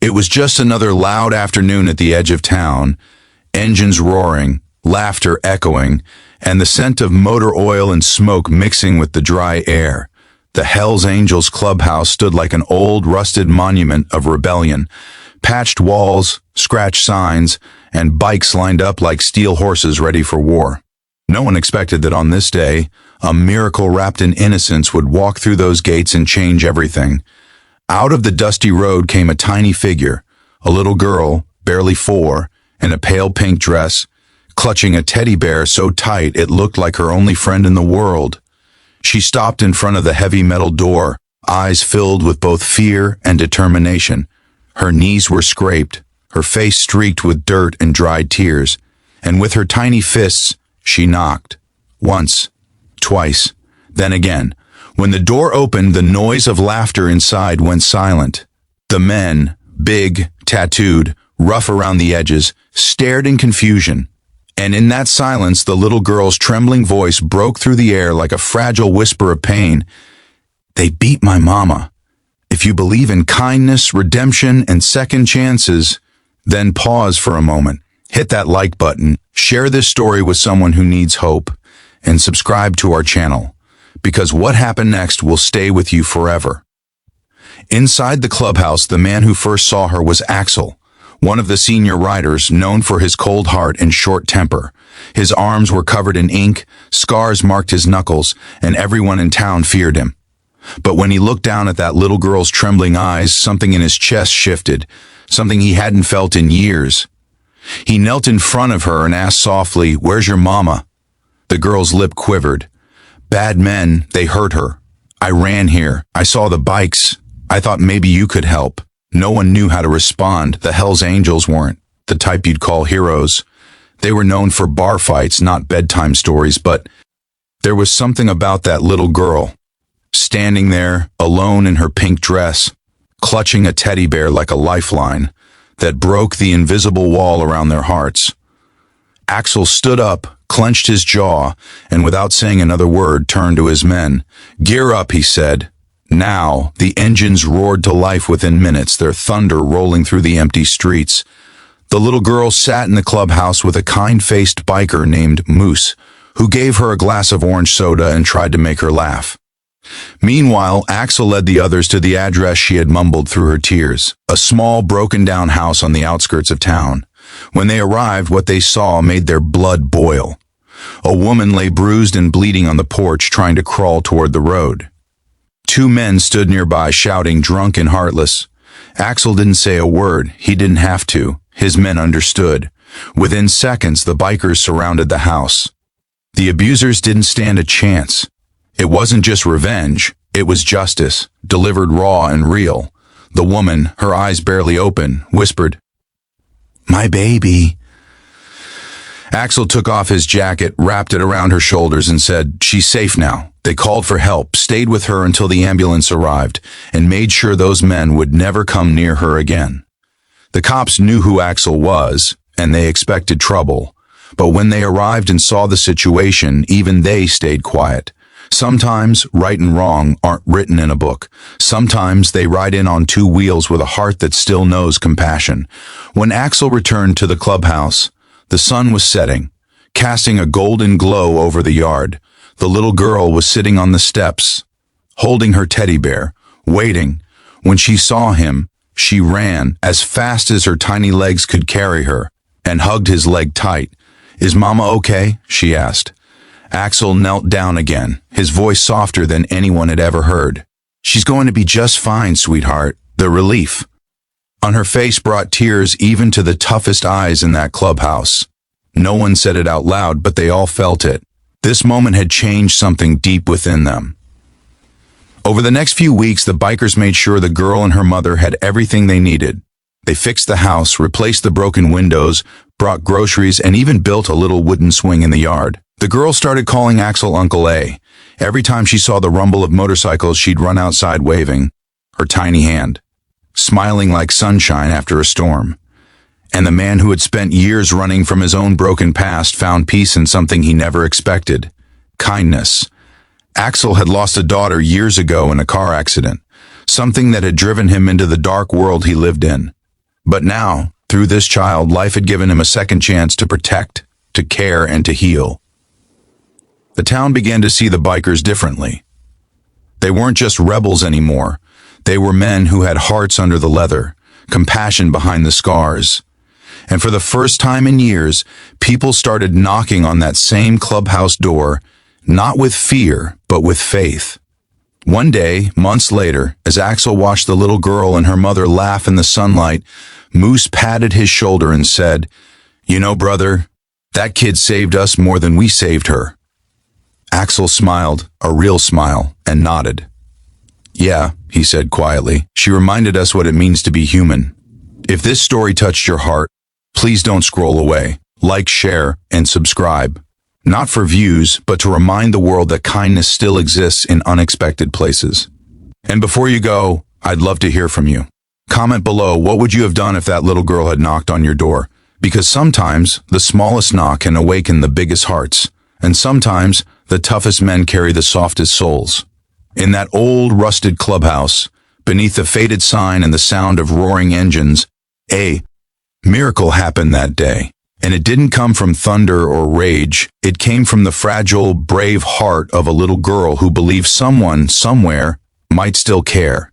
It was just another loud afternoon at the edge of town, engines roaring, laughter echoing, and the scent of motor oil and smoke mixing with the dry air. The Hells Angels clubhouse stood like an old, rusted monument of rebellion. Patched walls, scratched signs, and bikes lined up like steel horses ready for war. No one expected that on this day, a miracle wrapped in innocence would walk through those gates and change everything. Out of the dusty road came a tiny figure, a little girl, barely 4, in a pale pink dress, clutching a teddy bear so tight it looked like her only friend in the world. She stopped in front of the heavy metal door, eyes filled with both fear and determination. Her knees were scraped, her face streaked with dirt and dried tears, and with her tiny fists, she knocked. Once, twice, then again. When the door opened, the noise of laughter inside went silent. The men, big, tattooed, rough around the edges, stared in confusion. And in that silence, the little girl's trembling voice broke through the air like a fragile whisper of pain. "They beat my mama. If you believe in kindness, redemption, and second chances, then pause for a moment. Hit that like button, share this story with someone who needs hope, and subscribe to our channel, because what happened next will stay with you forever." Inside the clubhouse, the man who first saw her was Axel, one of the senior riders, known for his cold heart and short temper. His arms were covered in ink, scars marked his knuckles, and everyone in town feared him. But when he looked down at that little girl's trembling eyes, something in his chest shifted, something he hadn't felt in years. He knelt in front of her and asked softly, "Where's your mama?" The girl's lip quivered. "Bad men, they hurt her. I ran here. I saw the bikes. I thought maybe you could help." No one knew how to respond. The Hells Angels weren't the type you'd call heroes. They were known for bar fights, not bedtime stories, but there was something about that little girl, standing there, alone in her pink dress, clutching a teddy bear like a lifeline, that broke the invisible wall around their hearts. Axel stood up, clenched his jaw, and without saying another word, turned to his men. "Gear up," he said. Now, the engines roared to life within minutes, their thunder rolling through the empty streets. The little girl sat in the clubhouse with a kind-faced biker named Moose, who gave her a glass of orange soda and tried to make her laugh. Meanwhile, Axel led the others to the address she had mumbled through her tears, a small, broken-down house on the outskirts of town. When they arrived, what they saw made their blood boil. A woman lay bruised and bleeding on the porch, trying to crawl toward the road. 2 men stood nearby, shouting, drunk and heartless. Axel didn't say a word. He didn't have to. His men understood. Within seconds, the bikers surrounded the house. The abusers didn't stand a chance. It wasn't just revenge. It was justice, delivered raw and real. The woman, her eyes barely open, whispered, "My baby." Axel took off his jacket, wrapped it around her shoulders, and said, "She's safe now." They called for help, stayed with her until the ambulance arrived, and made sure those men would never come near her again. The cops knew who Axel was, and they expected trouble. But when they arrived and saw the situation, even they stayed quiet. Sometimes right and wrong aren't written in a book. Sometimes they ride in on 2 wheels with a heart that still knows compassion. When Axel returned to the clubhouse, the sun was setting, casting a golden glow over the yard. The little girl was sitting on the steps, holding her teddy bear, waiting. When she saw him, she ran as fast as her tiny legs could carry her and hugged his leg tight. "Is Mama okay?" she asked. Axel knelt down again, his voice softer than anyone had ever heard. "She's going to be just fine, sweetheart." The relief on her face brought tears even to the toughest eyes in that clubhouse. No one said it out loud, but they all felt it. This moment had changed something deep within them. Over the next few weeks, the bikers made sure the girl and her mother had everything they needed. They fixed the house, replaced the broken windows, brought groceries, and even built a little wooden swing in the yard. The girl started calling Axel Uncle A. Every time she saw the rumble of motorcycles, she'd run outside waving her tiny hand, smiling like sunshine after a storm. And the man who had spent years running from his own broken past found peace in something he never expected: kindness. Axel had lost a daughter years ago in a car accident, something that had driven him into the dark world he lived in. But now, through this child, life had given him a second chance to protect, to care, and to heal. The town began to see the bikers differently. They weren't just rebels anymore. They were men who had hearts under the leather, compassion behind the scars. And for the first time in years, people started knocking on that same clubhouse door, not with fear, but with faith. One day, months later, as Axel watched the little girl and her mother laugh in the sunlight, Moose patted his shoulder and said, "You know, brother, that kid saved us more than we saved her." Axel smiled, a real smile, and nodded. "Yeah," he said quietly, "she reminded us what it means to be human." If this story touched your heart, please don't scroll away. Like, share, and subscribe. Not for views, but to remind the world that kindness still exists in unexpected places. And before you go, I'd love to hear from you. Comment below, what would you have done if that little girl had knocked on your door? Because sometimes the smallest knock can awaken the biggest hearts, and sometimes the toughest men carry the softest souls. In that old, rusted clubhouse, beneath the faded sign and the sound of roaring engines, a miracle happened that day. And it didn't come from thunder or rage. It came from the fragile, brave heart of a little girl who believed someone, somewhere, might still care.